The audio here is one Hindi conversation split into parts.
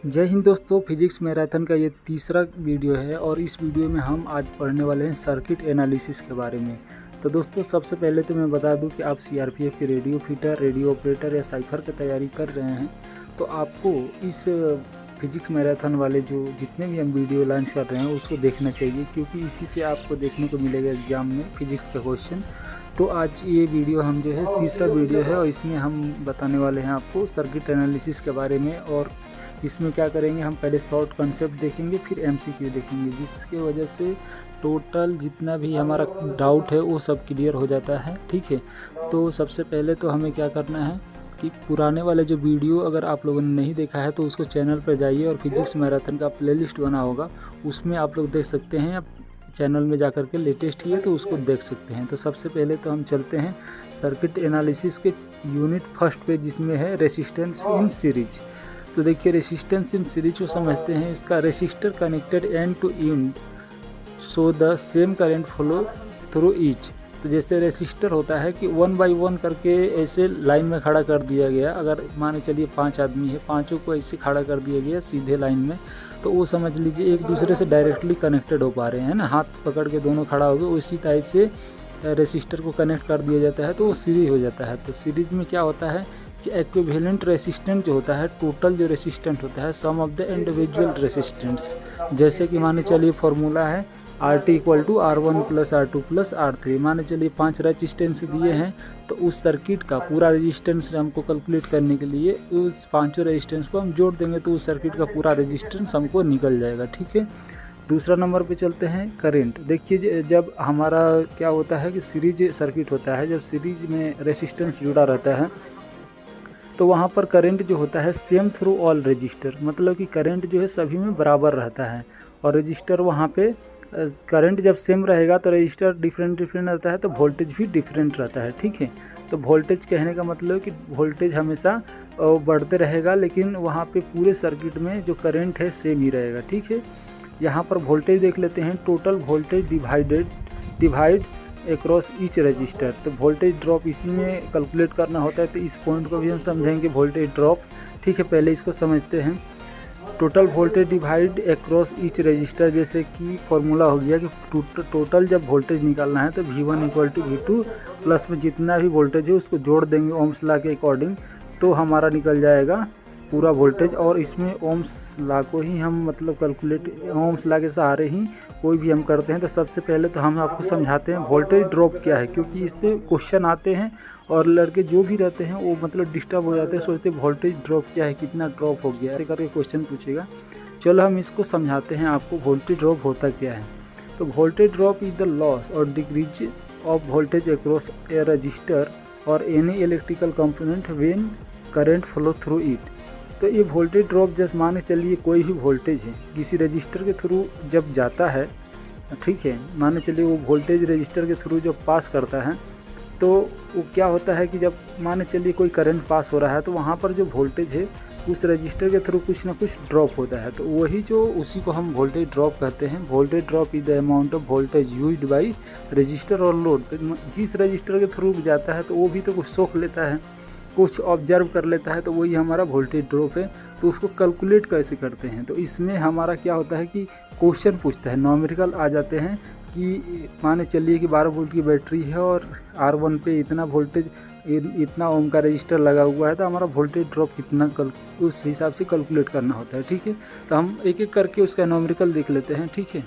जय हिंद दोस्तों, फिजिक्स मैराथन का ये तीसरा वीडियो है और इस वीडियो में हम आज पढ़ने वाले हैं सर्किट एनालिसिस के बारे में। तो दोस्तों सबसे पहले तो मैं बता दूं कि आप सीआरपीएफ के रेडियो फिटर, रेडियो ऑपरेटर या साइफर की तैयारी कर रहे हैं तो आपको इस फिजिक्स मैराथन वाले जो जितने भी हम वीडियो लॉन्च कर रहे हैं उसको देखना चाहिए, क्योंकि इसी से आपको देखने को मिलेगा एग्जाम में फिजिक्स का क्वेश्चन। तो आज ये वीडियो हम जो है तीसरा वीडियो है और इसमें हम बताने वाले हैं आपको सर्किट एनालिसिस के बारे में। और इसमें क्या करेंगे, हम पहले शॉर्ट कंसेप्ट देखेंगे, फिर एमसीक्यू देखेंगे, जिसके वजह से टोटल जितना भी हमारा डाउट है वो सब क्लियर हो जाता है। ठीक है, तो सबसे पहले तो हमें क्या करना है कि पुराने वाले जो वीडियो अगर आप लोगों ने नहीं देखा है तो उसको चैनल पर जाइए और फिजिक्स मैराथन का प्लेलिस्ट बना होगा, उसमें आप लोग देख सकते हैं। आप चैनल में जा कर के लेटेस्ट ही है तो उसको देख सकते हैं। तो सबसे पहले तो हम चलते हैं सर्किट एनालिसिस के यूनिट फर्स्ट पे, जिसमें है रेसिस्टेंस इन सीरीज। तो देखिए रेसिस्टेंस इन सीरीज को समझते हैं। इसका resistor connected end to end so the same current flow through each. तो जैसे रेसिस्टर होता है कि 1 बाई 1 करके ऐसे लाइन में खड़ा कर दिया गया। अगर माने चलिए 5 आदमी है, पांचों को ऐसे खड़ा कर दिया गया सीधे लाइन में, तो वो समझ लीजिए एक दूसरे से डायरेक्टली कनेक्टेड हो पा रहे हैं ना, हाथ पकड़ के दोनों खड़ा हो गए। उसी टाइप से रेसिस्टर को कनेक्ट कर दिया जाता है तो वो सीरीज हो जाता है। तो सीरीज में क्या होता है कि एक्विवेलेंट रेसिस्टेंट जो होता है, टोटल जो रेसिस्टेंट होता है, sum of the individual resistance. जैसे कि माने चलिए फॉर्मूला है RT equal to R1 plus R2 plus R3। माने चलिए 5 रेजिस्टेंस दिए हैं तो उस सर्किट का पूरा रेजिस्टेंस हमको कैलकुलेट करने के लिए उस पांचों रेजिस्टेंस को हम जोड़ देंगे तो उस सर्किट का पूरा रेजिस्टेंस हमको निकल जाएगा। ठीक है, दूसरा नंबर पे चलते हैं करंट। देखिए जब हमारा क्या होता है कि सीरीज सर्किट होता है, जब सीरीज में रेजिस्टेंस जुड़ा रहता है तो वहाँ पर करंट जो होता है सेम थ्रू ऑल रजिस्टर, मतलब कि करंट जो है सभी में बराबर रहता है। और रजिस्टर वहाँ पे करंट जब सेम रहेगा तो रजिस्टर डिफरेंट रहता है तो वोल्टेज भी डिफरेंट रहता है। ठीक है, तो वोल्टेज कहने का मतलब है कि वोल्टेज हमेशा बढ़ते रहेगा, लेकिन वहाँ पे पूरे सर्किट में जो करंट है सेम ही रहेगा। ठीक है, यहाँ पर वोल्टेज देख लेते हैं। Total voltage divides across each resistor. तो वोल्टेज ड्रॉप इसी में कैलकुलेट करना होता है, तो इस पॉइंट को भी हम समझेंगे वोल्टेज ड्रॉप। ठीक है, पहले इसको समझते हैं। Total voltage divide across each resistor, जैसे कि फॉर्मूला हो गया कि टोटल जब वोल्टेज निकालना है तो V1 equal to V2 plus में जितना भी वोल्टेज है उसको जोड़ देंगे ओम्स लॉ के अकॉर्डिंग, तो हमारा निकल जाएगा पूरा वोल्टेज। और इसमें ओम्स लॉ को ही हम मतलब कैलकुलेट, ओम्स लॉ के सहारे ही कोई भी हम करते हैं। तो सबसे पहले तो हम आपको समझाते हैं वोल्टेज ड्रॉप क्या है, क्योंकि इससे क्वेश्चन आते हैं और लड़के जो भी रहते हैं वो मतलब डिस्टर्ब हो जाते हैं, सोचते हैं वोल्टेज ड्रॉप क्या है, कितना ड्रॉप हो गया, ऐसे करके क्वेश्चन पूछेगा। चलो हम इसको समझाते हैं आपको वोल्टेज ड्रॉप होता क्या है। तो voltage drop is the loss or decrease of voltage across a resistor or any electrical component when current flow through it. तो ये वोल्टेज ड्रॉप जैसे माने चलिए कोई भी वोल्टेज है किसी रजिस्टर के थ्रू जब जाता है, ठीक है, माने चलिए वो वोल्टेज रजिस्टर के थ्रू जब पास करता है तो वो क्या होता है कि जब माने चलिए कोई करंट पास हो रहा है तो वहाँ पर जो वोल्टेज है उस रजिस्टर के थ्रू कुछ ना कुछ ड्रॉप होता है, तो वही जो उसी को हम वोल्टेज ड्रॉप कहते हैं। Voltage drop is the amount of voltage used by register और लोड। तो जिस रजिस्टर के थ्रू जाता है तो वो भी तो कुछ सोख लेता है, कुछ ऑब्जर्व कर लेता है, तो वही हमारा वोल्टेज ड्रॉप है। तो उसको कैलकुलेट कैसे करते हैं, तो इसमें हमारा क्या होता है कि क्वेश्चन पूछता है, न्यूमेरिकल आ जाते हैं कि माने चलिए कि 12 वोल्ट की बैटरी है और R1 पे इतना वोल्टेज, इतना ओम का रजिस्टर लगा हुआ है, तो हमारा वोल्टेज ड्रॉप कितना उस हिसाब से कैलकुलेट करना होता है। ठीक है, तो हम एक एक करके उसका न्यूमेरिकल देख लेते हैं। ठीक है,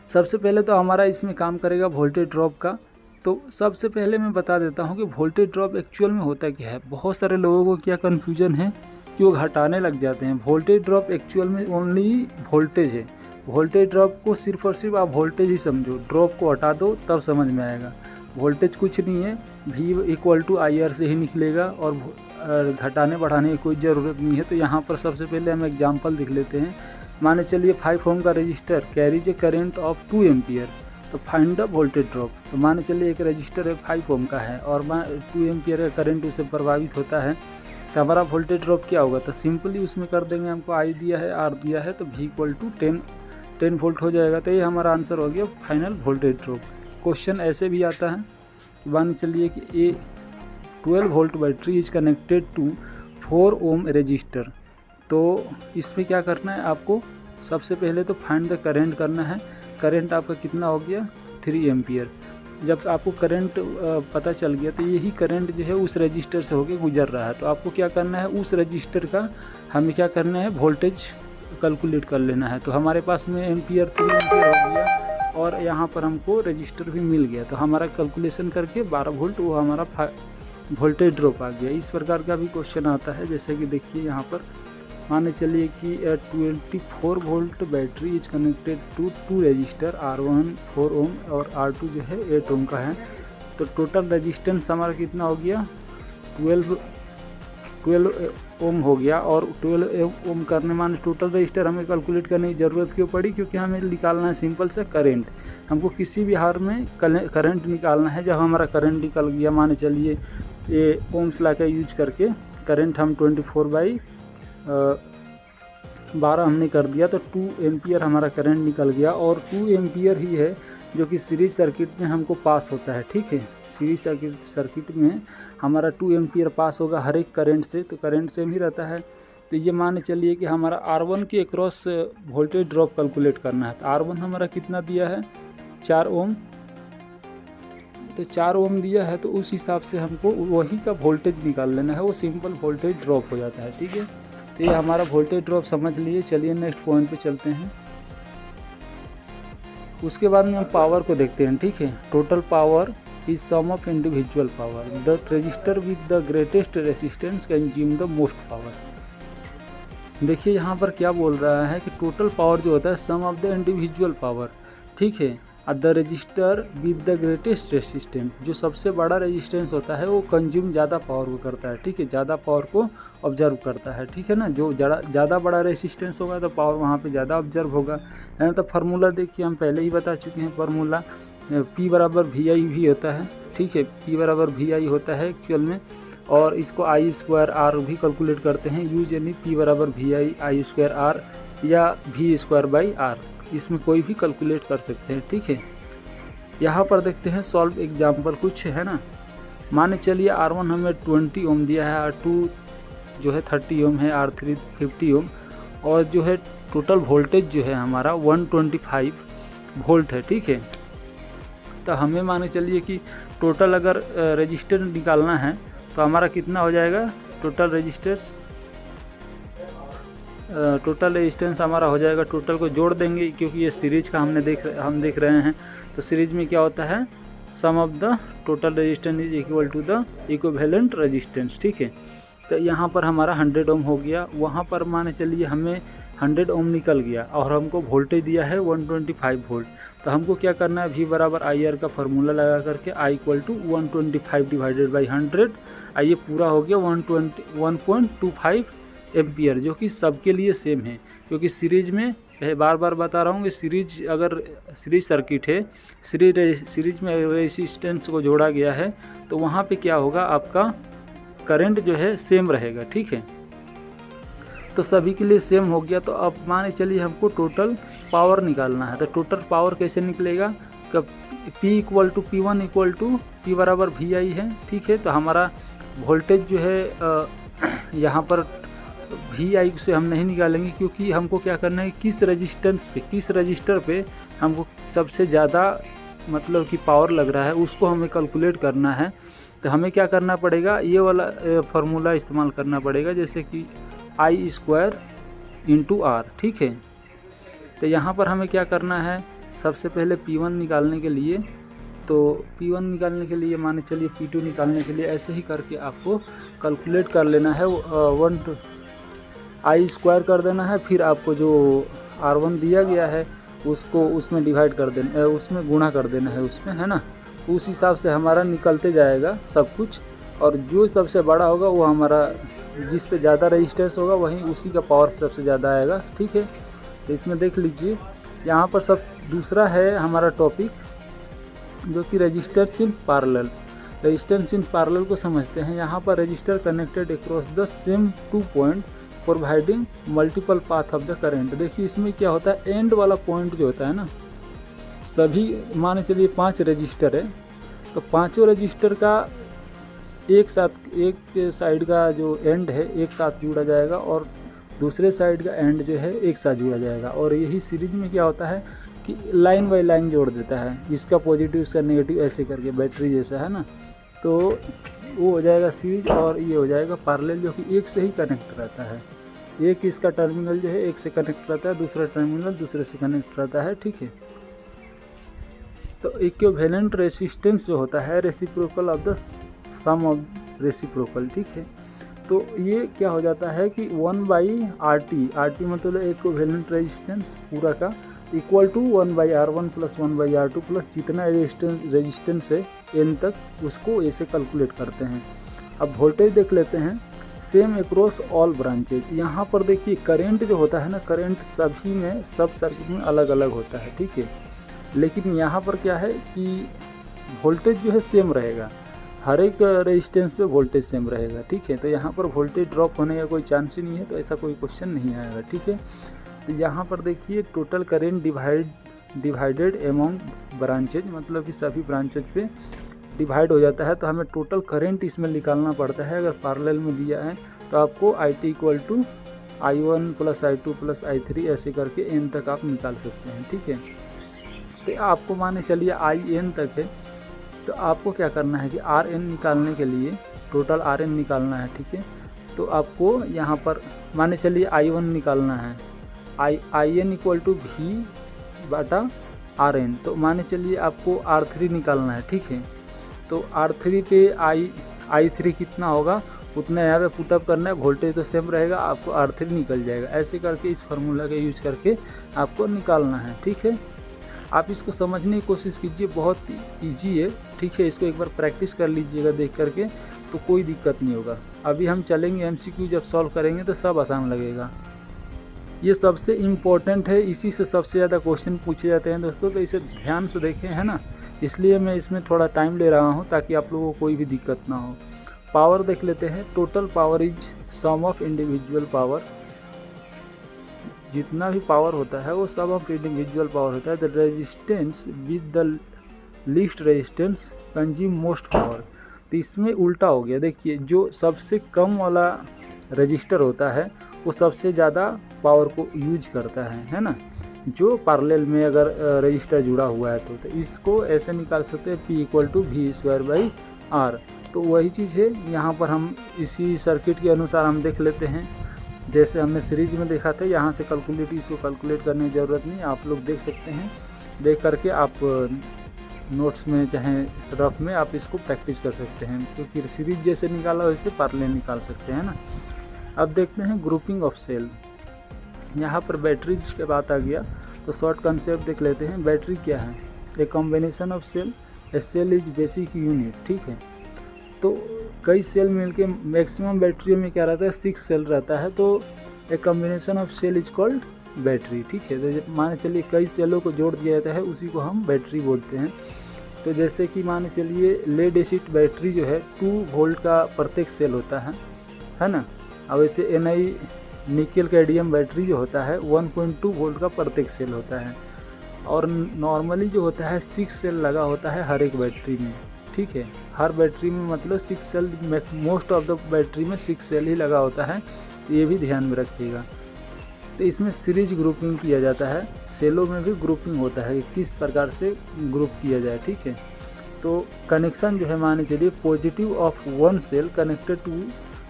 सबसे पहले तो हमारा इसमें काम करेगा वोल्टेज ड्रॉप का। तो सबसे पहले मैं बता देता हूँ कि वोल्टेज ड्रॉप एक्चुअल में होता क्या है। बहुत सारे लोगों को क्या कन्फ्यूजन है कि वो घटाने लग जाते हैं। वोल्टेज ड्रॉप एक्चुअल में ओनली वोल्टेज है। वोल्टेज ड्रॉप को सिर्फ और सिर्फ आप वोल्टेज ही समझो, ड्रॉप को हटा दो तब समझ में आएगा। वोल्टेज कुछ नहीं है, V इक्वल टू IR से ही निकलेगा और घटाने बढ़ाने की कोई ज़रूरत नहीं है। तो यहाँ पर सबसे पहले हम एग्जाम्पल देख लेते हैं। माने चलिए 5 ओम का register carries A current of 2 ampere, तो फाइंड द वोल्टेज ड्रॉप। तो मान चलिए एक रजिस्टर है 5 ओम का है और 2 एम्पियर का करंट उससे प्रभावित होता है, तो हमारा वोल्टेज ड्रॉप क्या होगा। तो सिंपली उसमें कर देंगे, हमको I दिया है, R दिया है, तो V इक्वल टू 10 वोल्ट हो जाएगा। तो ये हमारा आंसर हो गया फाइनल वोल्टेज ड्रॉप। क्वेश्चन ऐसे भी आता है, मान चलिए कि a 12 volt battery is connected to 4 ohm resistor तो इसमें क्या करना है आपको, सबसे पहले तो फाइंड द करेंट करना है। करेंट आपका कितना हो गया, 3 एम्पियर। जब आपको करंट पता चल गया तो यही करंट जो है उस रजिस्टर से होके गुजर रहा है। तो आपको क्या करना है, उस रजिस्टर का हमें क्या करना है, वोल्टेज कैलकुलेट कर लेना है। तो हमारे पास में एम्पियर 3 एम्पियर हो गया और यहाँ पर हमको रजिस्टर भी मिल गया। तो हमारा कैलकुलेशन करके 12 वोल्ट वो हमारा वोल्टेज ड्रॉप आ गया। इस प्रकार का भी क्वेश्चन आता है। जैसे कि देखिए यहाँ पर माने चलिए कि 24 volt battery is connected to 2 resistor R1 4 ohm और R2 जो है 8 ओम का है। तो टोटल रजिस्टेंस हमारा कितना हो गया, 12 ओम हो गया। और 12 ओम करने माने टोटल रजिस्टर हमें कैलकुलेट करने की ज़रूरत क्यों पड़ी, क्योंकि हमें निकालना है सिंपल से करंट। हमको किसी भी हार में करंट निकालना है। जब हमारा करंट निकल गया, माने चलिए ये ओम्स लॉ का यूज करके करंट हम 24/12 हमने कर दिया, तो 2 एम्पियर हमारा करंट निकल गया। और 2 एम्पियर ही है जो कि सीरीज सर्किट में हमको पास होता है। ठीक है, सीरीज सर्किट में हमारा 2 एम्पियर पास होगा हर एक करंट से, तो करंट सेम ही रहता है। तो ये मान चलिए कि हमारा R1 के अक्रॉस वोल्टेज ड्रॉप कैलकुलेट करना है। तो R1 हमारा कितना दिया है, 4 ओम। तो 4 ओम दिया है, तो उस हिसाब से हमको वही का वोल्टेज निकाल लेना है, वो सिंपल वोल्टेज ड्रॉप हो जाता है। ठीक है, तो ये हमारा वोल्टेज ड्रॉप समझ लिए। चलिए नेक्स्ट पॉइंट पे चलते हैं। उसके बाद में हम पावर को देखते हैं। ठीक है, total power is sum of individual power. The resistor with the greatest resistance consume the most power. देखिए यहाँ पर क्या बोल रहा है कि टोटल पावर जो होता है sum of the individual power. ठीक है, the resistor with the greatest resistance, जो सबसे बड़ा रेजिस्टेंस होता है वो कंज्यूम ज़्यादा पावर को करता है। ठीक है, ज़्यादा पावर को ऑब्जर्व करता है। ठीक है ना, जो ज़्यादा बड़ा रेजिस्टेंस होगा तो पावर वहाँ पे ज़्यादा ऑब्जर्व होगा, है ना। तो फार्मूला देखिए हम पहले ही बता चुके हैं। फार्मूला P बराबर VI भी होता है। ठीक है, P बराबर VI होता है एक्चुअल में, और इसको I²R भी कैलकुलेट करते हैं। यूज यानी P बराबर VI I²R या V²/R, इसमें कोई भी कैलकुलेट कर सकते हैं। ठीक है, यहाँ पर देखते हैं सॉल्व एग्जाम्पल कुछ है ना। माने चलिए R1 हमें 20 ओम दिया है, R2 जो है 30 ओम है, R3 50 ओम, और जो है टोटल वोल्टेज जो है हमारा 125 वोल्ट है। ठीक है, तो हमें माने चलिए कि टोटल अगर रजिस्टर निकालना है तो हमारा कितना हो जाएगा, टोटल रेजिस्टेंस हमारा हो जाएगा। टोटल को जोड़ देंगे क्योंकि ये सीरीज का हम देख रहे हैं। तो सीरीज में क्या होता है, sum of the total resistance is equal to the equivalent resistance. ठीक है, तो यहाँ पर हमारा 100 ओम हो गया। वहाँ पर माने चलिए हमें 100 ओम निकल गया और हमको वोल्टेज दिया है 125 वोल्ट। तो हमको क्या करना है, V बराबर IR का फार्मूला लगा करके I equal to 125 divided by 100। ये पूरा हो गया 1.25 एम्पियर, जो कि सबके लिए सेम है। क्योंकि सीरीज में बार बार बता रहा हूँ कि सीरीज सर्किट है, सीरीज में रेजिस्टेंस को जोड़ा गया है, तो वहाँ पे क्या होगा, आपका करंट जो है सेम रहेगा। ठीक है, तो सभी के लिए सेम हो गया। तो अब माने चलिए हमको टोटल पावर निकालना है। तो टोटल पावर कैसे निकलेगा, P equal to P1 equal to P बराबर VI है। ठीक है, तो हमारा वोल्टेज जो है यहाँ पर VI से हम नहीं निकालेंगे, क्योंकि हमको क्या करना है, किस रजिस्टर पे हमको सबसे ज़्यादा मतलब कि पावर लग रहा है उसको हमें कैलकुलेट करना है। तो हमें क्या करना पड़ेगा, ये वाला फार्मूला इस्तेमाल करना पड़ेगा, जैसे कि I² × R। ठीक है, तो यहाँ पर हमें क्या करना है, सबसे पहले P1 निकालने के लिए, तो P1 निकालने के लिए माने चलिए P2 निकालने के लिए ऐसे ही करके आपको कैलकुलेट कर लेना है। I² कर देना है, फिर आपको जो R1 दिया गया है उसको उसमें डिवाइड कर देना, उसमें गुणा कर देना है उसमें, है ना। उस हिसाब से हमारा निकलते जाएगा सब कुछ, और जो सबसे बड़ा होगा वो हमारा, जिस पे ज़्यादा रेजिस्टेंस होगा वहीं उसी का पावर सबसे ज़्यादा आएगा। ठीक है, तो इसमें देख लीजिए यहाँ पर सब दूसरा है हमारा टॉपिक, जो कि resistance in parallel. Resistance in parallel को समझते हैं। यहाँ पर register connected across the same 2 point providing multiple path of the current. देखिए इसमें क्या होता है, एंड वाला पॉइंट जो होता है ना, सभी माने चलिए 5 रजिस्टर है, तो पांचों रजिस्टर का एक साइड का जो एंड है एक साथ जुड़ा जाएगा, और दूसरे साइड का एंड जो है एक साथ जुड़ा जाएगा। और यही सीरीज में क्या होता है कि लाइन बाई लाइन जोड़ देता है, इसका पॉजिटिव इसका नेगेटिव ऐसे करके, बैटरी जैसा है ना। तो वो हो जाएगा सीरीज और ये हो जाएगा पैरेलल, जो कि एक से ही कनेक्ट रहता है। एक इसका टर्मिनल जो है एक से कनेक्ट रहता है, दूसरा टर्मिनल दूसरे से कनेक्ट रहता है, ठीक है। तो इक्विवेलेंट रेसिस्टेंस जो होता है reciprocal of the sum of reciprocal, ठीक है। तो ये क्या हो जाता है कि 1/RT, RT मतलब इक्विवेलेंट रेजिस्टेंस पूरा का, equal to 1/R1 plus 1/R2 plus जितना रेजिस्टेंस है n तक, उसको ऐसे कैलकुलेट करते हैं। अब वोल्टेज देख लेते हैं, सेम अक्रॉस ऑल ब्रांचेज। यहाँ पर देखिए करंट जो होता है ना, करंट सभी में सब सर्किट में अलग अलग होता है, ठीक है। लेकिन यहाँ पर क्या है कि वोल्टेज जो है सेम रहेगा, हर एक रेजिस्टेंस पे वोल्टेज सेम रहेगा, ठीक है। तो यहाँ पर वोल्टेज ड्रॉप होने का कोई चांस ही नहीं है, तो ऐसा कोई क्वेश्चन नहीं आएगा, ठीक है। तो यहाँ पर देखिए total current divided among branches, मतलब कि सभी ब्रांचेज पे डिवाइड हो जाता है। तो हमें टोटल करेंट इसमें निकालना पड़ता है। अगर पैरेलल में दिया है तो आपको IT equal to I1 plus I2 plus I3 ऐसे करके n तक आप निकाल सकते हैं, ठीक है। तो आपको माने चलिए IN तक है, तो आपको क्या करना है कि RN निकालने के लिए टोटल RN निकालना है, ठीक है। तो आपको यहाँ पर माने चलिए I1 निकालना है, IN इक्वल टू V/RN। तो माने चलिए आपको R3 निकालना है, ठीक है। तो R3 पे I3 कितना होगा उतना यहाँ पे पुटअप करना है, वोल्टेज तो सेम रहेगा, आपको R3 निकल जाएगा। ऐसे करके इस फार्मूला का यूज करके आपको निकालना है, ठीक है। आप इसको समझने की कोशिश कीजिए, बहुत इजी है, ठीक है। इसको एक बार प्रैक्टिस कर लीजिएगा देख करके, तो कोई दिक्कत नहीं होगा। अभी हम चलेंगे MCQ, जब सॉल्व करेंगे तो सब आसान लगेगा। ये सबसे इम्पोर्टेंट है, इसी से सबसे ज़्यादा क्वेश्चन पूछे जाते हैं दोस्तों, तो इसे ध्यान से देखें, है ना। इसलिए मैं इसमें थोड़ा टाइम ले रहा हूँ ताकि आप लोगों को कोई भी दिक्कत ना हो। पावर देख लेते हैं, total power is sum of individual power. जितना भी पावर होता है वो सब ऑफ इंडिविजुअल पावर होता है। The resistance with the least resistance consume most power. तो इसमें उल्टा हो गया, देखिए जो सबसे कम वाला रजिस्टर होता है वो सबसे ज़्यादा पावर को यूज करता है ना। जो पैरेलल में अगर रजिस्टर जुड़ा हुआ है तो इसको ऐसे निकाल सकते हैं P इक्वल टू V²/R। तो वही चीज़ है यहाँ पर, हम इसी सर्किट के अनुसार हम देख लेते हैं। जैसे हमने सीरीज में देखा था, यहाँ से इसको कैलकुलेट करने की ज़रूरत नहीं, आप लोग देख सकते हैं। देख करके आप नोट्स में चाहे रफ में आप इसको प्रैक्टिस कर सकते हैं, क्योंकि सीरीज जैसे निकाला वैसे पैरेलल निकाल सकते हैं ना। अब देखते हैं ग्रुपिंग ऑफ सेल। यहाँ पर बैटरीज के बात आ गया, तो शॉर्ट कंसेप्ट देख लेते हैं। बैटरी क्या है? A combination of cell, a cell is basic unit, ठीक है। तो कई सेल मिलके मैक्सिमम बैटरी में क्या रहता है 6 सेल रहता है, तो a combination of cell is called battery, ठीक है। तो माने चलिए कई सेलों को जोड़ दिया जाता है, उसी को हम बैटरी बोलते हैं। तो जैसे कि माने चलिए लेड एसिड बैटरी जो है 2 वोल्ट का प्रत्येक सेल होता है ना। अब वैसे Ni निकल कैडमियम बैटरी जो होता है 1.2 वोल्ट का प्रत्येक सेल होता है। और नॉर्मली जो होता है 6 सेल लगा होता है हर एक बैटरी में, ठीक है। हर बैटरी में मतलब 6 cell, most of the battery में 6 सेल ही लगा होता है, तो ये भी ध्यान में रखिएगा। तो इसमें सीरीज ग्रुपिंग किया जाता है, सेलों में भी ग्रुपिंग होता है, किस प्रकार से ग्रुप किया जाए, ठीक है। तो कनेक्शन जो है माने चलिए positive of one cell connected to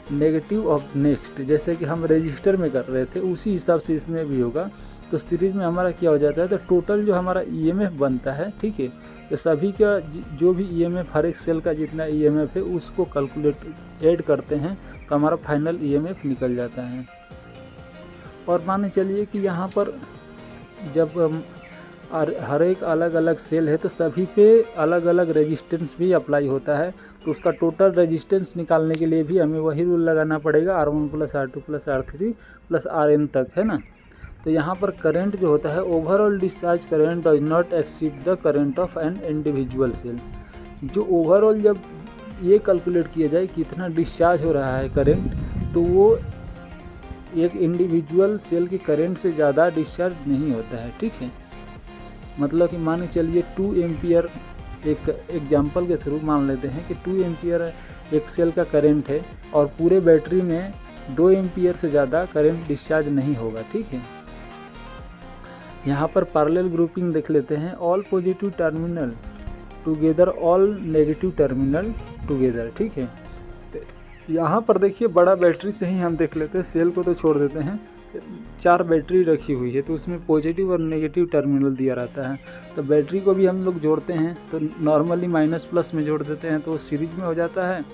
negative of next, जैसे कि हम रजिस्टर में कर रहे थे उसी हिसाब से इसमें भी होगा। तो सीरीज में हमारा क्या हो जाता है, तो टोटल जो हमारा EMF बनता है, ठीक है। तो सभी का जो भी EMF, हर एक सेल का जितना EMF है उसको कैलकुलेट ऐड करते हैं, तो हमारा फाइनल EMF निकल जाता है। और माने चलिए कि यहाँ पर जब हर एक अलग अलग सेल है तो सभी पे अलग अलग रेजिस्टेंस भी अप्लाई होता है, तो उसका टोटल रेजिस्टेंस निकालने के लिए भी हमें वही रूल लगाना पड़ेगा, R1 plus R2 plus R3 plus Rn तक, है ना। तो यहाँ पर करंट जो होता है, overall discharge current does not exceed the current of an individual cell. जो ओवरऑल जब ये कैलकुलेट किया जाए कितना डिस्चार्ज हो रहा है करंट, तो वो एक इंडिविजुअल सेल की करंट से ज़्यादा डिस्चार्ज नहीं होता है, ठीक है। मतलब कि माने चलिए 2 एम्पियर, एक एग्जांपल के थ्रू मान लेते हैं कि 2 एम्पियर एक सेल का करंट है और पूरे बैटरी में 2 एम्पियर से ज़्यादा करंट डिस्चार्ज नहीं होगा। ठीक है, यहाँ पर पैरेलल ग्रुपिंग देख लेते हैं। All positive terminal together, all negative terminal together. ठीक है, यहाँ पर देखिए बड़ा बैटरी से ही हम देख लेते हैं, सेल को तो छोड़ देते हैं। 4 बैटरी रखी हुई है तो उसमें पॉजिटिव और नेगेटिव टर्मिनल दिया रहता है। तो बैटरी को भी हम लोग जोड़ते हैं तो नॉर्मली माइनस प्लस में जोड़ देते हैं तो वो सीरीज में हो जाता है।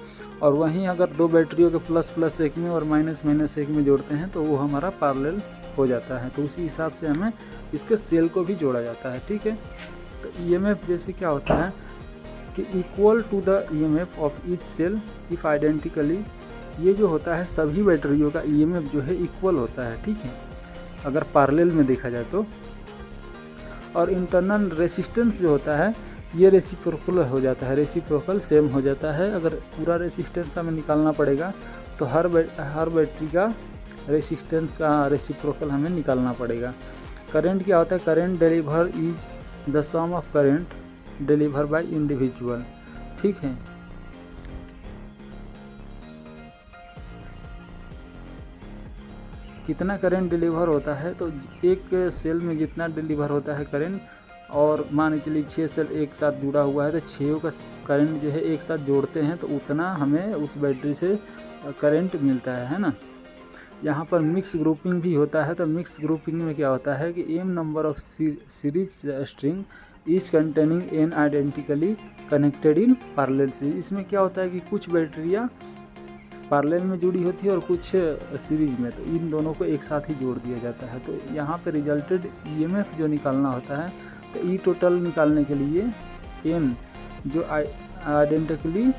और वहीं अगर 2 बैटरियों के प्लस प्लस एक में और माइनस माइनस एक में जोड़ते हैं तो वो हमारा पैरेलल हो जाता है। तो उसी हिसाब से हमें इसके सेल को भी जोड़ा जाता है। ठीक है, तो ईएमएफ जैसे क्या होता है कि equal to the EMF of each cell if identically, ये जो होता है सभी बैटरियों का ईएमएफ जो है इक्वल होता है। ठीक है, अगर पैरेलल में देखा जाए तो। और इंटरनल रेसिस्टेंस जो होता है ये रेसिप्रोकल हो जाता है, रेसिप्रोकल सेम हो जाता है। अगर पूरा रेसिस्टेंस हमें निकालना पड़ेगा तो हर बैटरी का रेसिस्टेंस का रेसिप्रोकल हमें निकालना पड़ेगा। करंट क्या होता है, current deliver is the sum of current deliver by individual. ठीक है, कितना करंट डिलीवर होता है तो एक सेल में जितना डिलीवर होता है करंट, और मान चलिए 6 सेल एक साथ जुड़ा हुआ है तो 6 का करंट जो है एक साथ जोड़ते हैं तो उतना हमें उस बैटरी से करंट मिलता है ना। यहाँ पर मिक्स ग्रुपिंग भी होता है। तो मिक्स ग्रुपिंग में क्या होता है कि m number of series string each containing n identically connected in parallel series. इसमें क्या होता है कि कुछ बैटरियाँ पैरेलल में जुड़ी होती है और कुछ सीरीज में, तो इन दोनों को एक साथ ही जोड़ दिया जाता है। तो यहाँ पे रिजल्टेड ईएमएफ जो निकालना होता है तो ई टोटल निकालने के लिए एन जो आइडेंटिकली,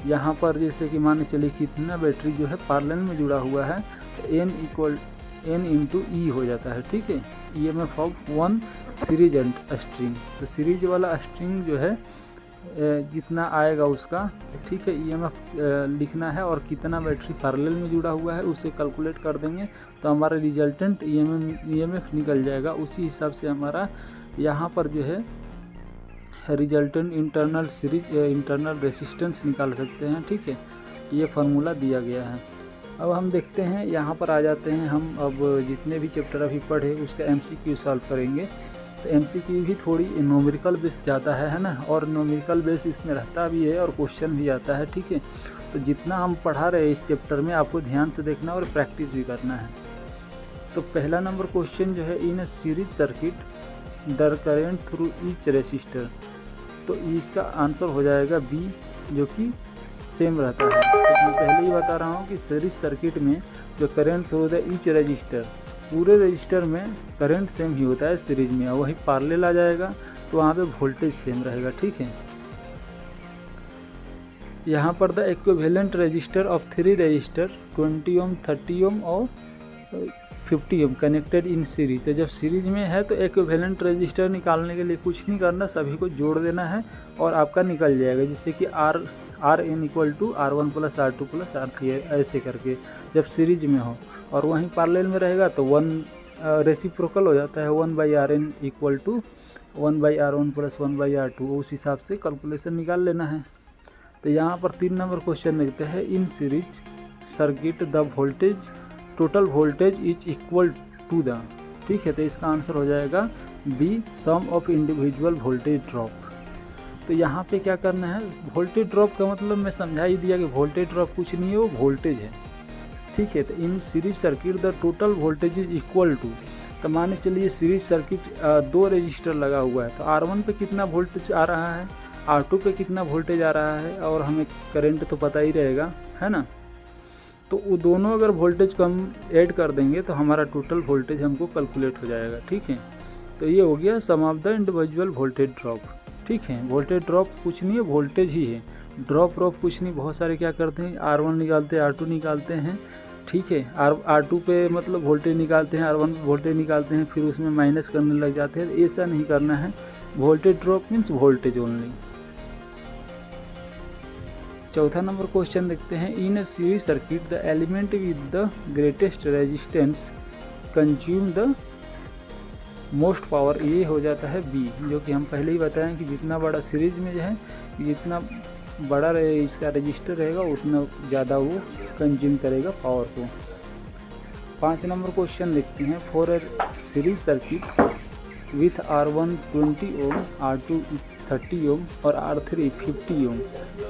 यहाँ पर जैसे कि मान चलिए कितना बैटरी जो है पैरेलल में जुड़ा हुआ है तो एन इक्वल एन इंटू ई हो जाता है। ठीक है, EMF of 1 series and string. तो सीरीज वाला स्ट्रिंग जो है जितना आएगा उसका, ठीक है, ईएमएफ लिखना है और कितना बैटरी पैरेलल में जुड़ा हुआ है उसे कैलकुलेट कर देंगे तो हमारा रिजल्टेंट ईएमएफ निकल जाएगा। उसी हिसाब से हमारा यहाँ पर जो है रिजल्टेंट इंटरनल रेसिस्टेंस निकाल सकते हैं। ठीक है, ये फार्मूला दिया गया है। अब हम देखते हैं, यहाँ पर आ जाते हैं हम। अब जितने भी चैप्टर अभी पढ़े उसका एमसीक्यू सॉल्व करेंगे। तो एमसीक्यू भी थोड़ी न्यूमेरिकल बेस जाता है ना, और न्यूमेरिकल बेस इसमें रहता भी है और क्वेश्चन भी आता है। ठीक है, तो जितना हम पढ़ा रहे हैं इस चैप्टर में आपको ध्यान से देखना और प्रैक्टिस भी करना है। तो पहला नंबर क्वेश्चन जो है, in a series circuit the current through each resistor. तो इसका आंसर हो जाएगा बी, जो कि सेम रहता है। तो मैं पहले ही बता रहा हूँ कि सीरीज सर्किट में जो current through the each resistor, पूरे रजिस्टर में करंट सेम ही होता है सीरीज में, और वही पैरेलल आ जाएगा तो वहाँ पे वोल्टेज सेम रहेगा। ठीक है, यहाँ पर the equivalent register of 3 resistor 20 Om 30 ohm और 50 ओम कनेक्टेड इन सीरीज। तो जब सीरीज में है तो इक्विवेलेंट रजिस्टर निकालने के लिए कुछ नहीं करना, सभी को जोड़ देना है और आपका निकल जाएगा, जिससे कि R n equal to R1 plus R2 plus R3 ऐसे करके जब सीरीज में हो। और वहीं पैरेलल में रहेगा तो 1 रेसिप्रोकल हो जाता है, 1/Rn equal to 1/R1 plus 1/R2। उस हिसाब से कैलकुलेशन निकाल लेना है। तो यहाँ पर 3 नंबर क्वेश्चन देखते हैं, in series circuit the voltage total voltage is equal to the. ठीक है, तो इसका आंसर हो जाएगा B, sum of individual voltage drop. तो यहाँ पे क्या करना है, वोल्टेज ड्रॉप का मतलब मैं समझा ही दिया कि वोल्टेज ड्रॉप कुछ नहीं है, वो वोल्टेज है। ठीक है, तो in series circuit the total voltage is equal to. तो मान चलिए सीरीज सर्किट 2 रजिस्टर लगा हुआ है तो R1 पे कितना वोल्टेज आ रहा है, R2 पे कितना वोल्टेज आ रहा है, और हमें करंट तो पता ही रहेगा, है ना। तो वो दोनों अगर वोल्टेज को हम ऐड कर देंगे तो हमारा टोटल वोल्टेज हमको कैलकुलेट हो जाएगा। ठीक है, तो ये हो गया sum of the individual voltage drop. ठीक है, वोल्टेज ड्रॉप कुछ नहीं है, वोल्टेज ही है। ड्रॉप कुछ नहीं, बहुत सारे क्या करते हैं R1 निकालते हैं, R2 निकालते हैं। ठीक है, R2 पे मतलब वोल्टेज निकालते हैं, R1 वोल्टेज निकालते हैं, फिर उसमें माइनस करने लग जाते हैं। ऐसा नहीं करना है, voltage drop means voltage only. चौथा नंबर क्वेश्चन देखते हैं, in a series circuit the element with the greatest resistance consume the most power. ये हो जाता है बी, जो कि हम पहले ही बताएं कि जितना बड़ा सीरीज में जो है, जितना बड़ा इसका रजिस्टर रहेगा उतना ज़्यादा वो कंज्यूम करेगा पावर को। 5 नंबर क्वेश्चन देखते हैं। For a series circuit with R1 20 ohm, R2 30 ohm और R3 50 ohm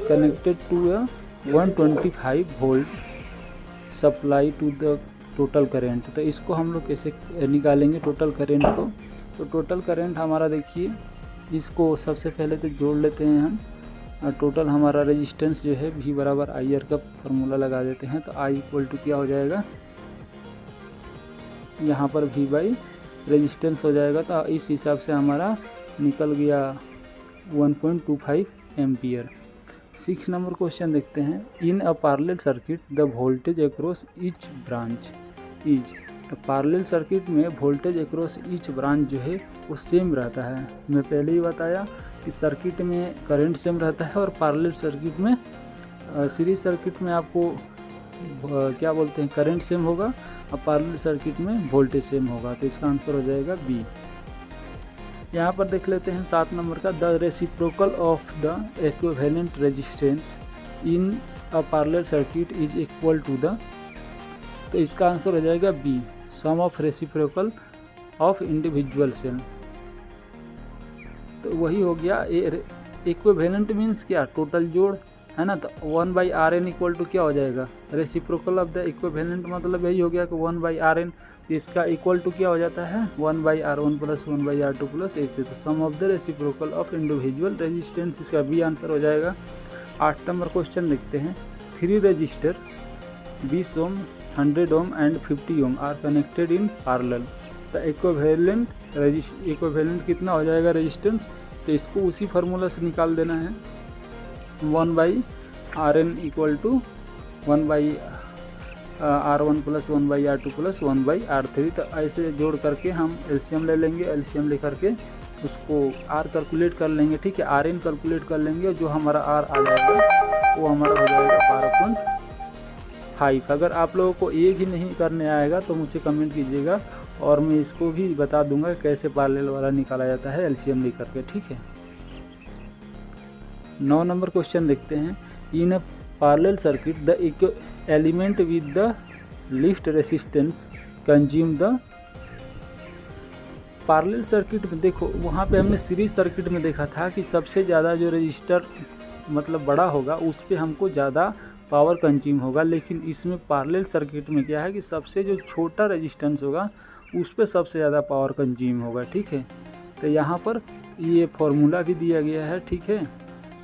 connected to a 125 volt supply to the total current. तो इसको हम लोग कैसे निकालेंगे टोटल करेंट को? तो टोटल करेंट हमारा देखिए, इसको सबसे पहले तो जोड़ लेते हैं हम। टोटल हमारा रेजिस्टेंस जो है V बराबर IR का फार्मूला लगा देते हैं। तो I इक्वल टू क्या हो जाएगा, यहाँ पर V बाई रेजिस्टेंस हो जाएगा। तो इस हिसाब से हमारा निकल गया 1.25 एम्पियर। 6 नंबर क्वेश्चन देखते हैं। In a parallel circuit the voltage across each branch is. तो पैरेलल सर्किट में वोल्टेज अक्रॉस ईच ब्रांच जो है वो सेम रहता है। मैं पहले ही बताया कि सर्किट में करंट सेम रहता है और पैरेलल सर्किट में सीरीज सर्किट में आपको क्या बोलते हैं, करंट सेम होगा और पैरेलल सर्किट में वोल्टेज सेम होगा। तो इसका आंसर हो जाएगा बी। यहाँ पर देख लेते हैं 7 नंबर का। The reciprocal of the equivalent resistance in a parallel circuit is equal to the. तो इसका आंसर हो जाएगा B, sum of reciprocal of individual cell. तो वही हो गया। इक्विवेलेंट मीन्स क्या, टोटल जोड़ है ना। तो 1/Rn इक्वल टू क्या हो जाएगा, रेसिप्रोकल ऑफ द इक्विवेलेंट, मतलब यही हो गया कि 1/Rn। इसका इक्वल टू क्या हो जाता है 1/R1 प्लस 1/R2 प्लस ऐसे। तो sum of the reciprocal of individual resistance, इसका बी आंसर हो जाएगा। 8 नंबर क्वेश्चन देखते हैं। 3 resistor 20 ohm, 100 ohm and 50 ohm are connected in parallel. तो इक्विवेलेंट कितना हो जाएगा रेजिस्टेंस? तो इसको उसी फार्मूला से निकाल देना है। 1/Rn equal to 1/R1 plus 1/R2 plus 1/R3। तो ऐसे जोड़ करके हम एलसीएम ले लेंगे। एलसीएम ले करके उसको R कैलकुलेट कर लेंगे, ठीक है। Rn कैलकुलेट कर लेंगे, जो हमारा R आ जाएगा वो हमारा हो जाएगा 12.5। अगर आप लोगों को ये भी नहीं करने आएगा तो मुझे कमेंट कीजिएगा और मैं इसको भी बता दूंगा कैसे पैरेलल वाला निकाला जाता है एलसीएम ले करके, ठीक है। 9 नंबर क्वेश्चन देखते हैं। In a parallel circuit the element with the least resistance consume the. Parallel circuit में देखो, वहाँ पे हमने सीरीज सर्किट में देखा था कि सबसे ज़्यादा जो रजिस्टर मतलब बड़ा होगा उस पे हमको ज़्यादा पावर कंज्यूम होगा। लेकिन इसमें पैरेलल सर्किट में क्या है कि सबसे जो छोटा रेजिस्टेंस होगा उस पे सबसे ज़्यादा पावर कंज्यूम होगा, ठीक है। तो यहाँ पर ये फार्मूला भी दिया गया है, ठीक है।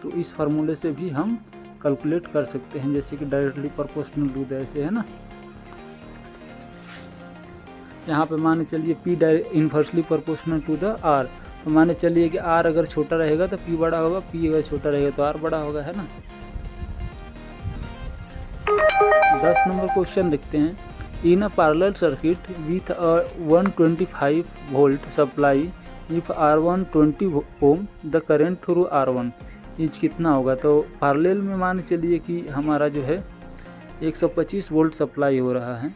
तो इस फार्मूले से भी हम कैलकुलेट कर सकते हैं, जैसे कि डायरेक्टली प्रोपोर्शनल टू द, ऐसे है ना। यहाँ पे मान चलिए P inversely proportional to the R। तो माने चलिए कि R अगर छोटा रहेगा तो P बड़ा होगा, P अगर छोटा रहेगा तो R बड़ा होगा, है ना। 10 नंबर क्वेश्चन देखते हैं। In a parallel circuit with a 125 volt supply if R1 20 ohm the current through R1 is कितना होगा। तो पैरेलल में मान चलिए कि हमारा जो है 125 वोल्ट सप्लाई हो रहा है।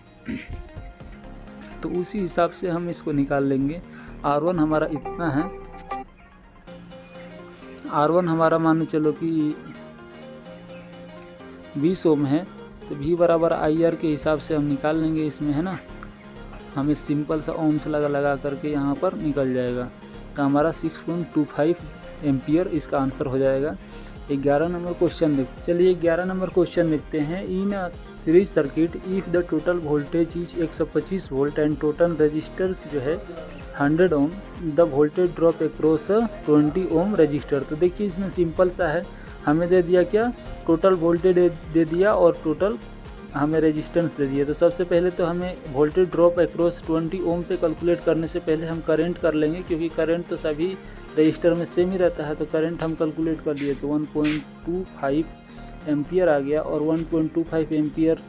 तो उसी हिसाब से हम इसको निकाल लेंगे। R1 हमारा इतना है, R1 हमारा मान चलो कि 20 ओम है। तो V बराबर IR के हिसाब से हम निकाल लेंगे इसमें, है ना। हमें सिंपल सा ओम्स लगा करके यहाँ पर निकल जाएगा। तो हमारा 6.25 एम्पियर इसका आंसर हो जाएगा। 11 नंबर क्वेश्चन देखते, चलिए 11 नंबर क्वेश्चन देखते हैं। In series circuit if the total voltage is 125 volt and total resistors जो है 100 ohm, the voltage drop across 20 ohm resistor. तो देखिए इसमें सिंपल सा है, हमें दे दिया क्या, टोटल वोल्टेज दे दिया और टोटल हमें रेजिस्टेंस दे दिया। तो सबसे पहले तो हमें वोल्टेज ड्रॉप अक्रॉस 20 ओम पे कैलकुलेट करने से पहले हम करंट कर लेंगे, क्योंकि करंट तो सभी रजिस्टर में सेम ही रहता है। तो करंट हम कैलकुलेट कर लिए तो 1.25 एम्पियर आ गया। और 1.25 एम्पियर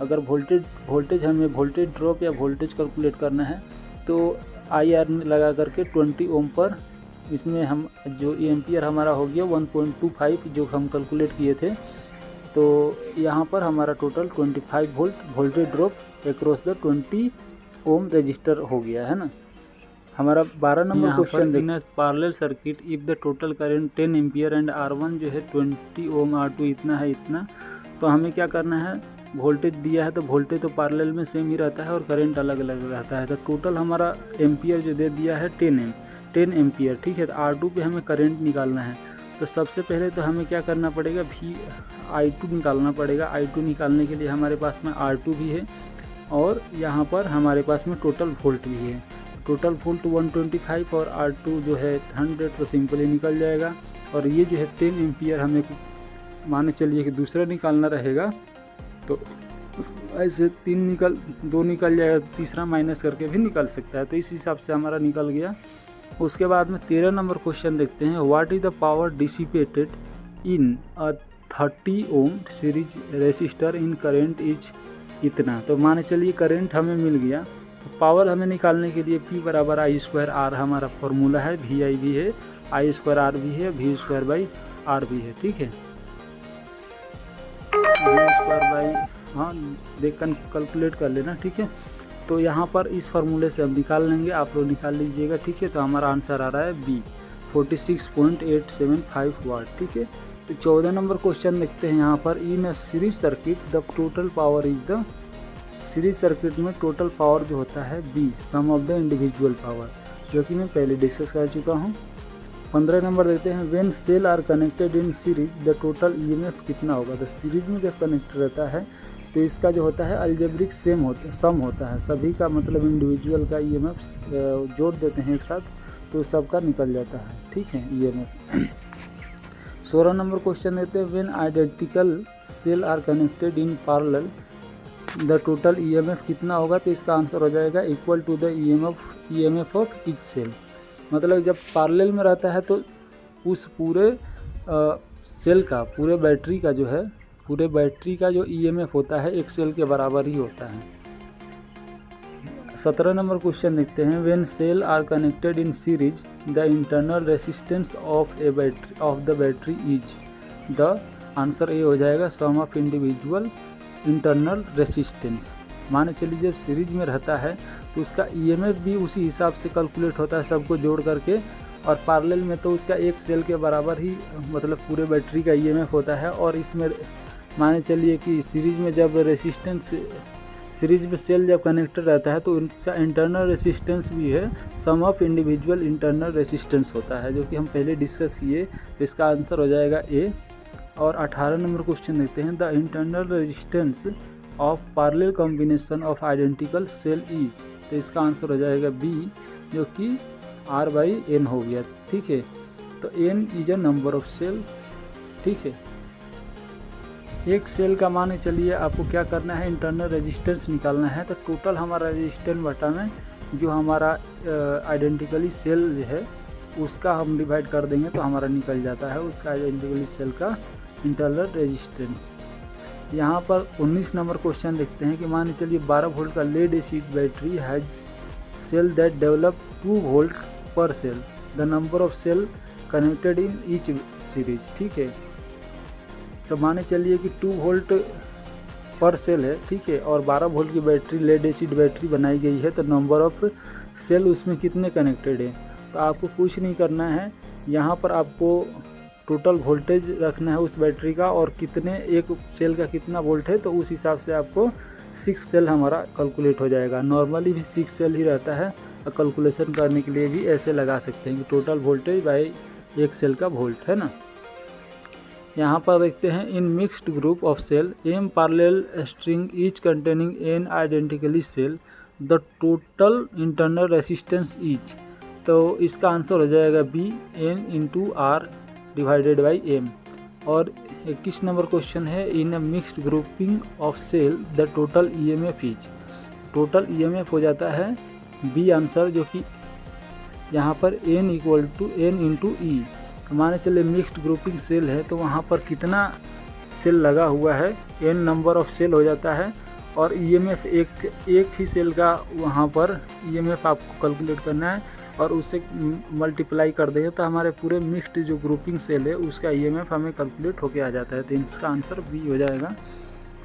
अगर वोल्टेज हमें वोल्टेज ड्रॉप या वोल्टेज कैलकुलेट करना है तो IR लगा करके 20 ओम पर इसमें हम जो एम्पियर हमारा हो गया 1.25 जो हम कैलकुलेट किए थे। तो यहाँ पर हमारा total 25 volt voltage drop across the 20 ohm resistor हो गया, है ना। हमारा 12 नंबर क्वेश्चन देखना, parallel circuit if the total current 10 ampere and R1 जो है 20 ओम, R2 इतना है इतना, तो हमें क्या करना है, वोल्टेज दिया है तो वोल्टेज तो पैरेलल में सेम ही रहता है और करंट अलग अलग रहता है। तो टोटल हमारा एम्पियर जो दे दिया है 10 एम्पियर, ठीक है। तो R2 पे हमें करंट निकालना है, तो सबसे पहले तो हमें क्या करना पड़ेगा, I2 निकालना पड़ेगा। I2 निकालने के लिए हमारे पास में R2 भी है और यहाँ पर हमारे पास में टोटल वोल्ट भी है। टोटल वोल्ट 125 और R2 जो है 100, तो सिंपली निकल जाएगा। और ये जो है 10 एम्पियर हमें माने चलिए कि दूसरा निकालना रहेगा, तो ऐसे 2 निकल जाएगा, तीसरा माइनस करके भी निकल सकता है। तो इस हिसाब से हमारा निकल गया। उसके बाद में 13 नंबर क्वेश्चन देखते हैं, what is the power dissipated in a 30 ohm series resistor in current is इतना। तो माने चलिए करंट हमें मिल गया, तो पावर हमें निकालने के लिए P बराबर I²R हमारा फॉर्मूला है, VI भी है, I²R भी है, V²/R भी है, ठीक है। V² हाँ देख कर कैलकुलेट कर लेना, ठीक है। तो यहाँ पर इस फार्मूले से हम निकाल लेंगे, आप लोग निकाल लीजिएगा, ठीक है। तो हमारा आंसर आ रहा है B 46.875 वाट, ठीक है। तो 14 नंबर क्वेश्चन देखते हैं यहाँ पर, in a series circuit the total power is the, series circuit में टोटल पावर जो होता है B sum of the individual power, जो कि मैं पहले डिस्कस कर चुका हूँ। 15 नंबर देखते हैं, when cell are connected in series the total EMF कितना होगा। तो सीरीज में जब कनेक्टेड रहता है तो इसका जो होता है अलजेब्रिक सम होता है, सभी का मतलब इंडिविजुअल का EMF जोड़ देते हैं एक साथ, तो सबका निकल जाता है, ठीक है, EMF। 16 नंबर क्वेश्चन देते हैं, when identical cell are connected in parallel the total EMF कितना होगा। तो इसका आंसर हो जाएगा equal to the EMF of each cell. मतलब जब पैरेलल में रहता है तो उस पूरे सेल का, पूरे बैटरी का जो है, पूरे बैटरी का जो EMF होता है एक सेल के बराबर ही होता है। 17 नंबर क्वेश्चन देखते हैं, when cell are connected in series the internal resistance of the battery is. The answer ये हो जाएगा sum of individual internal resistance. माने चलिए जब सीरीज में रहता है तो उसका EMF भी उसी हिसाब से कैलकुलेट होता है, सबको जोड़ करके, और पैरेलल में तो उसका एक सेल के बराबर ही मतलब पूरे बैटरी का EMF होता है। और इसमें माने चलिए कि सीरीज में जब सीरीज में सेल जब कनेक्टेड रहता है तो उनका इंटरनल रेसिस्टेंस भी है sum of individual internal resistance होता है, जो कि हम पहले डिस्कस किए। तो इसका आंसर हो जाएगा A। और 18 नंबर क्वेश्चन देखते हैं, the internal resistance of parallel combination of identical cell is. तो इसका आंसर हो जाएगा B, जो कि R/N हो गया, ठीक है। तो N is a number of cell, ठीक है। एक सेल का माने चलिए आपको क्या करना है, इंटरनल रेजिस्टेंस निकालना है। तो टोटल हमारा रेजिस्टेंस बटा में जो हमारा आइडेंटिकली सेल है उसका हम डिवाइड कर देंगे तो हमारा निकल जाता है उसका आइडेंटिकली सेल का इंटरनल रेजिस्टेंस। यहाँ पर 19 नंबर क्वेश्चन देखते हैं कि मान चलिए 12 वोल्ट का lead acid battery has cell that develop 2 volt per cell, the number of cell connected in each series, ठीक है। तो माने चलिए कि 2 वोल्ट पर सेल है, ठीक है, और 12 वोल्ट की बैटरी लेड एसिड बैटरी बनाई गई है, तो नंबर ऑफ सेल उसमें कितने कनेक्टेड है। तो आपको कुछ नहीं करना है, यहाँ पर आपको टोटल वोल्टेज रखना है उस बैटरी का और कितने, एक सेल का कितना वोल्ट है, तो उस हिसाब से आपको 6 सेल हमारा कैलकुलेट हो जाएगा। नॉर्मली भी 6 सेल ही रहता है, और कैलकुलेशन करने के लिए भी ऐसे लगा सकते हैं कि टोटल वोल्टेज बाय एक सेल का वोल्ट, है ना। यहाँ पर देखते हैं, in mixed group of cell M parallel string each containing N identically cell, the total internal resistance each. तो इसका आंसर हो जाएगा B N/R/M। और 21 नंबर क्वेश्चन है, in a mixed grouping of cell the total EMF is. Total EMF हो जाता है B आंसर, जो कि यहाँ पर N × E। माने चले मिक्स्ड ग्रुपिंग सेल है तो वहाँ पर कितना सेल लगा हुआ है, N नंबर ऑफ सेल हो जाता है, और EMF एक ही सेल का वहाँ पर EMF आपको कैलकुलेट करना है और उससे मल्टीप्लाई कर देंगे तो हमारे पूरे मिक्स्ड जो ग्रुपिंग सेल है उसका EMF हमें कैलकुलेट होके आ जाता है। तो इसका आंसर B हो जाएगा।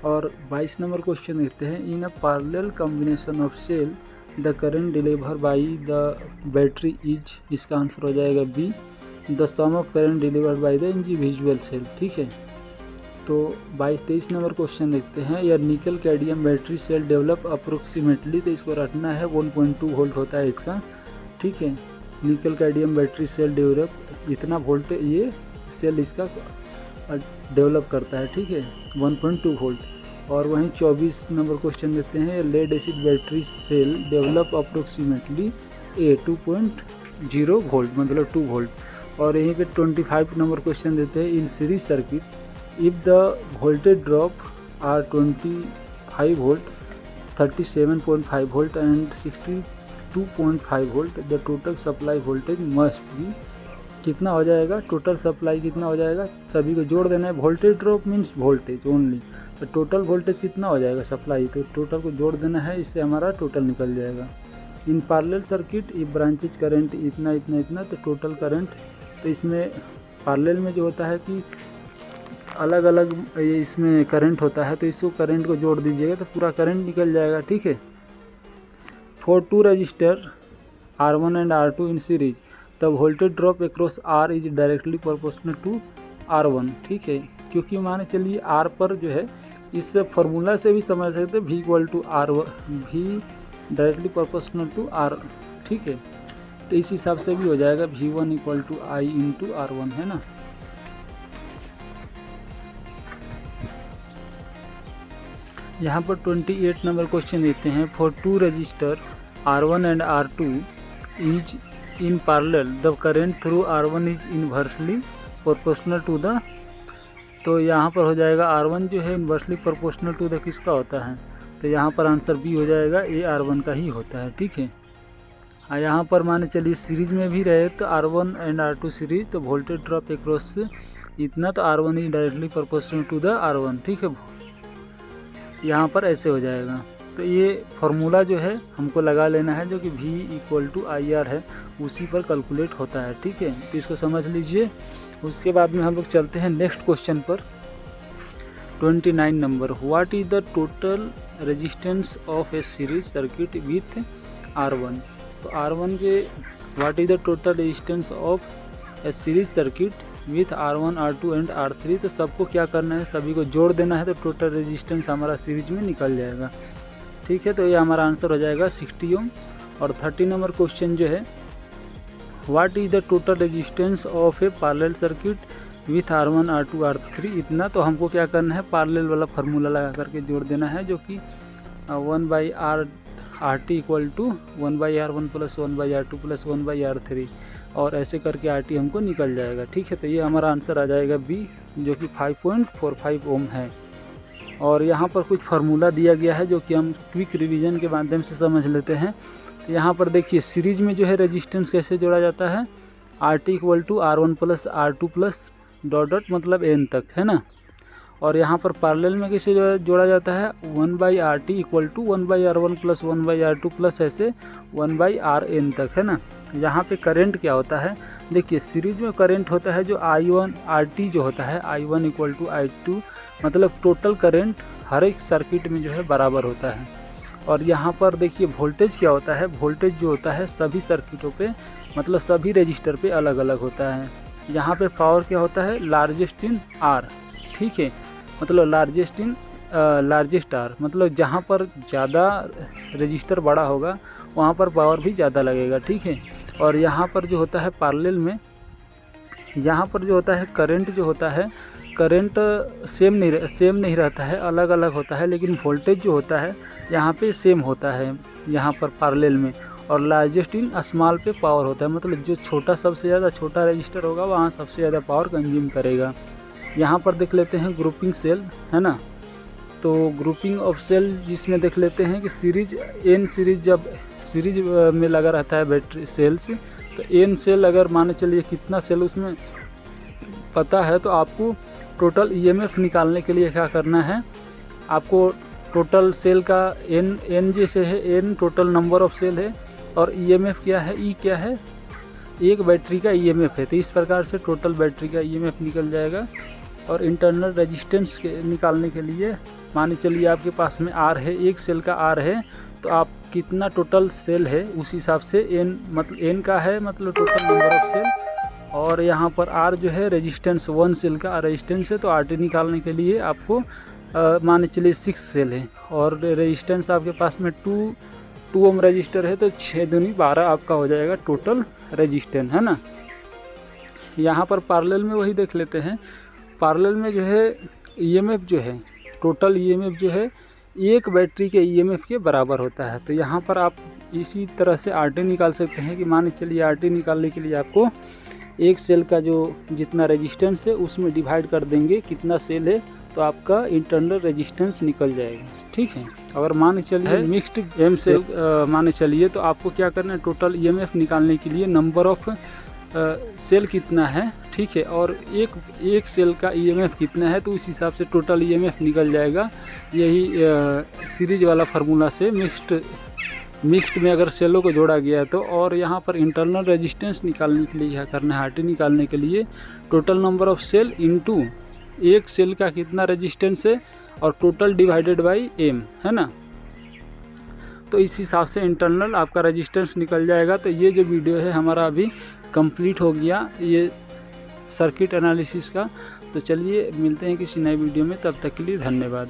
और 22 नंबर क्वेश्चन देखते हैं, in a parallel combination of cell the current deliver by the battery is, इसका आंसर हो जाएगा B, the sum of current delivered by the individual cell. ठीक है, तो 22-23 नंबर क्वेश्चन देखते हैं। या nickel cadmium battery cell develop approximately, तो इसको रखना है 1.2 वोल्ट होता है इसका। ठीक है, nickel cadmium battery cell develop इतना वोल्टेज ये सेल इसका डेवलप करता है। ठीक है, 1.2 वोल्ट। और वहीं 24 नंबर क्वेश्चन देखते हैं। Lead acid battery cell develop approximately 2.0 volt, मतलब 2 वोल्ट। और यहीं पे 25 नंबर क्वेश्चन देते हैं। In series circuit if the voltage drop are 25 volt, 37.5 volt and 62.5 volt, the total supply voltage must be, कितना हो जाएगा टोटल सप्लाई, कितना हो जाएगा, सभी को जोड़ देना है। Voltage drop means voltage only, तो टोटल वोल्टेज कितना हो जाएगा सप्लाई, तो टोटल को जोड़ देना है, इससे हमारा टोटल निकल जाएगा। In parallel circuit if branches current इतना इतना इतना, तो टोटल करंट, तो इसमें पैरेलल में जो होता है कि अलग अलग इसमें करंट होता है, तो इसको करंट को जोड़ दीजिएगा तो पूरा करंट निकल जाएगा। ठीक है, for 2 resistor R1 and R2 in series the voltage drop across R is directly proportional to R1। ठीक है, क्योंकि माने चलिए R पर जो है, इस फार्मूला से भी समझ सकते हैं V equal to R1, V directly proportional to R। ठीक है, तो इस हिसाब से भी हो जाएगा V1 equal to I into R1, है ना। यहाँ पर 28 नंबर क्वेश्चन देते हैं। For 2 resistor R1 and R2 is in parallel the current through R1 is inversely proportional to the, तो यहाँ पर हो जाएगा R1 जो है इनवर्सली प्रोपोर्शनल टू द किसका होता है, तो यहाँ पर आंसर बी हो जाएगा, ए R1 का ही होता है। ठीक है, यहाँ पर माने चलिए सीरीज में भी रहे तो R1 एंड R2 सीरीज, तो वोल्टेज ड्रॉप अक्रॉस इतना, तो R1 is directly proportional to the R1। ठीक है, यहाँ पर ऐसे हो जाएगा। तो ये फार्मूला जो है हमको लगा लेना है, जो कि V इक्वल टू IR है, उसी पर कैलकुलेट होता है। ठीक है, तो इसको समझ लीजिए। उसके बाद में हम लोग चलते हैं नेक्स्ट क्वेश्चन पर। 29 number, what is the total resistance of A series circuit with R1। तो R1 के what is the total resistance of A series circuit with R1, R2 and R3, तो सबको क्या करना है, सभी को जोड़ देना है, तो टोटल रेजिस्टेंस हमारा सीरीज में निकल जाएगा। ठीक है, तो ये हमारा आंसर हो जाएगा 60 ओम। और 30 नंबर क्वेश्चन जो है, what is the total resistance of A parallel circuit with R1, R2, R3 इतना, तो हमको क्या करना है, पैरेलल वाला फार्मूला लगा करके जोड़ देना है, जो कि 1/RT equal to 1/R1 plus 1/R2 plus 1/R3, और ऐसे करके RT हमको निकल जाएगा। ठीक है, तो ये हमारा आंसर आ जाएगा बी, जो कि 5.45 ओम है। और यहाँ पर कुछ फार्मूला दिया गया है, जो कि हम क्विक रिवीजन के माध्यम से समझ लेते हैं। तो यहाँ पर देखिए सीरीज में जो है रेजिस्टेंस कैसे जोड़ा जाता है, RT equal to R1 plus R2 plus dot dot मतलब N तक, है ना। और यहाँ पर पैरेलल में कैसे जोड़ा जाता है, 1/RT equal to 1/R1 plus 1/R2 plus ऐसे 1/RN तक, है ना। यहाँ पे करंट क्या होता है, देखिए सीरीज में करंट होता है जो I1 RT जो होता है, I1 इक्वल टू I2, मतलब टोटल करंट हर एक सर्किट में जो है बराबर होता है। और यहाँ पर देखिए वोल्टेज क्या होता है, वोल्टेज जो होता है सभी सर्किटों पे, मतलब सभी रजिस्टर पे अलग अलग होता है। यहाँ पे पावर क्या होता है, लार्जेस्ट इन R। ठीक है, मतलब लार्जेस्ट R, मतलब जहाँ पर ज़्यादा रजिस्टर बड़ा होगा वहाँ पर पावर भी ज़्यादा लगेगा। ठीक है, और यहाँ पर जो होता है पैरेलल में, यहाँ पर जो होता है करंट जो होता है, करंट सेम नहीं रहता है, अलग अलग होता है, लेकिन वोल्टेज जो होता है यहाँ पे सेम होता है यहाँ पर पैरेलल में। और लार्जेस्ट इन स्मॉल पे पावर होता है, मतलब जो छोटा सबसे ज़्यादा छोटा रजिस्टर होगा वहाँ सबसे ज़्यादा पावर कंज्यूम करेगा। यहाँ पर देख लेते हैं ग्रुपिंग सेल, है ना। तो ग्रुपिंग ऑफ सेल जिसमें देख लेते हैं कि सीरीज एन सीरीज, जब सीरीज में लगा रहता है बैटरी सेल्स, तो एन सेल अगर माने चलिए कितना सेल उसमें पता है, तो आपको टोटल ईएमएफ निकालने के लिए क्या करना है, आपको टोटल सेल का एन जैसे है, N total number of cell है, और ईएमएफ क्या है, ई क्या है, एक बैटरी का ईएमएफ है। तो इस प्रकार से टोटल बैटरी का ईएमएफ निकल जाएगा। और इंटरनल रेजिस्टेंस के निकालने के लिए माने चलिए आपके पास में R है, एक सेल का R है, तो आप कितना टोटल सेल है उस हिसाब से एन मतलब एन का है मतलब टोटल नंबर ऑफ सेल, और यहाँ पर आर जो है रेजिस्टेंस 1 सेल का रेजिस्टेंस है। तो आर टी निकालने के लिए आपको मान चलिए 6 सेल है और रेजिस्टेंस आपके पास में 2 ओम रजिस्टर है, तो 6 दूनी 12 आपका हो जाएगा टोटल रेजिस्टेंस, है ना। यहाँ पर पैरेलल में वही देख लेते हैं। पैरेलल में जो है ईएमएफ जो है टोटल ईएमएफ जो है एक बैटरी के ईएमएफ के बराबर होता है। तो यहाँ पर आप इसी तरह से आरटी निकाल सकते हैं कि मान चलिए आरटी निकालने के लिए आपको एक सेल का जो जितना रेजिस्टेंस है उसमें डिवाइड कर देंगे कितना सेल है, तो आपका इंटरनल रेजिस्टेंस निकल जाएगा, ठीक है। अगर मान चलिए मिक्स्ड एम सेल मान चलिए, तो आपको क्या करना है, टोटल ईएमएफ निकालने के लिए नंबर ऑफ सेल कितना है, ठीक है, और एक सेल का ईएमएफ कितना है, तो उस हिसाब से टोटल ईएमएफ निकल जाएगा। यही सीरीज वाला फार्मूला से मिक्स्ड में अगर सेलों को जोड़ा गया तो। और यहाँ पर इंटरनल रेजिस्टेंस निकालने के लिए क्या करना है, आरटी निकालने के लिए total number of cell into एक सेल का कितना रेजिस्टेंस है और टोटल डिवाइडेड बाई एम, है ना। तो इस हिसाब से इंटरनल आपका रेजिस्टेंस निकल जाएगा। तो ये जो वीडियो है हमारा अभी कंप्लीट हो गया ये सर्किट एनालिसिस का। तो चलिए मिलते हैं किसी नए वीडियो में, तब तक के लिए धन्यवाद।